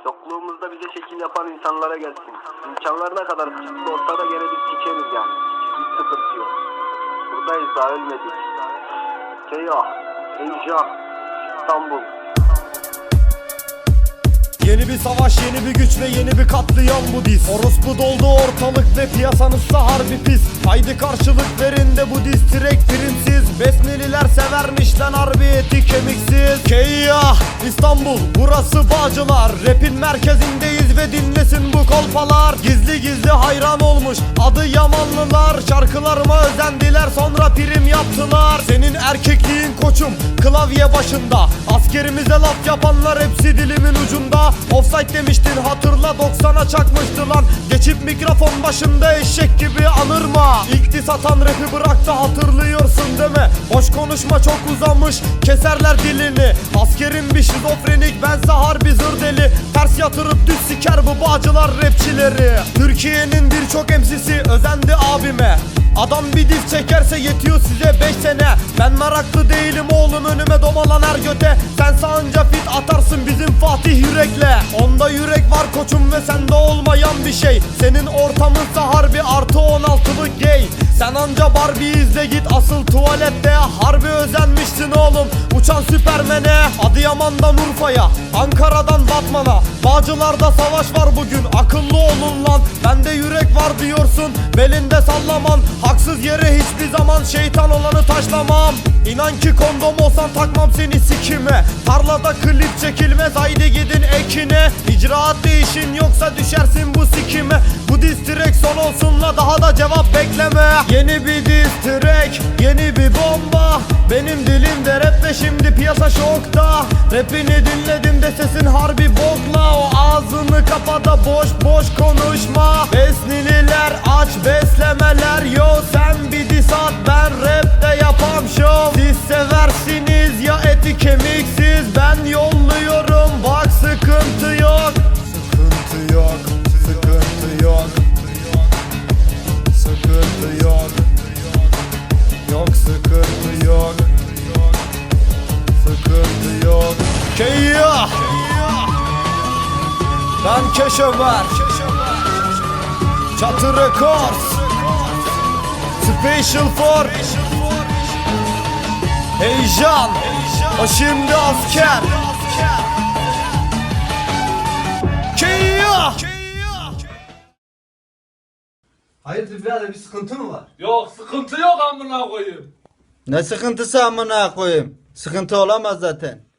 Yokluğumuzda bize şekil yapan insanlara gelsin. İmkanlar ne kadar kısıtlı olsa da gene biz sikeriz yani. Hiç sıkıntı yok. Buradayız, daha ölmedik. Keyah, Heyecan, İstanbul. Yeni bir savaş, yeni bir güç ve yeni bir katliam bu diz. Orospu doldu ortalık ve piyasanızsa harbi pis. Haydi karşılık verin de bu diz direkt primsiz. Besneliler severmiş lan harbi eti kemiksiz. Keyyah İstanbul, burası Bağcılar. Rapin merkezindeyiz ve dinlesin bu kolpalar. Gizli gizli hayran olmuş adı Yamanlılar. Şarkılarıma özendiler sonra prim yaptılar. Senin erkekliğin koçum klavye başında. Askerimize laf yapanlar hepsi dilimin ucunda. Offside demiştin hatırla 90'a çakmıştı lan. Geçip mikrofon başında eşek gibi anırma. İlk diss atan rapi bıraktı hatırlıyorsun değil mi? Boş konuşma çok uzamış keserler dilini. Askerin bir şizofrenik bense harbi zır deli. Ters yatırıp düz siker bu Bağcılar rapçileri. Türkiye'nin birçok MC'si özendi abime. Adam bir diz çekerse yetiyor size 5 sene. Ben meraklı değilim oğlum önüme domalan her göte. Sen sağınca fit atarsın bizim Fatih Yürek'le. Onda yürek var koçum ve sende olmayan bir şey. Senin ortamınsa harbi artı 16'lık gay. Sen anca Barbie izle git asıl tuvalette. Harbi özenmişsin oğlum uçan Süpermen'e. Adıyaman'dan Urfa'ya, Ankara'dan Batman'a. Bağcılar'da savaş var bugün akıllı olun lan. Bende yürek var diyorsun belinde sallaman. Haksız yere hiçbir zaman şeytan olanı taşlamam. İnan ki kondom olsan takmam seni sikime. Tarlada klip çekilmez haydi gidin ekine. İcraat değişin yoksa düşersin bu sikime. Bu diss track son olsun la daha da cevap bekleme. Yeni bir diss track, yeni bir bomba. Benim dilimde rap ve şimdi piyasa şokta. Rapini dinledim de sesin harbi bokla. O ağzını kapa da boş boş konuşma. Besnililer aç beslemeler yo. Sen bir diss at ben rapte yapam şov. Siz seversiniz ya eti kemiksiz. Ben yolluyorum bak sıkıntı yok. Sıkıntı yok, sıkıntı yok. Sıkıntı yok. Yok sıkıntı yok. Sıkıntı yok. Keyyah ben Keşömer Çatı Records Special for Heyecan. O şimdi asker. Keyyah. Hayırdır birader bir sıkıntı mı var? Yok sıkıntı yok amına koyayım. Ne sıkıntısı amına koyayım? Sıkıntı olamaz zaten.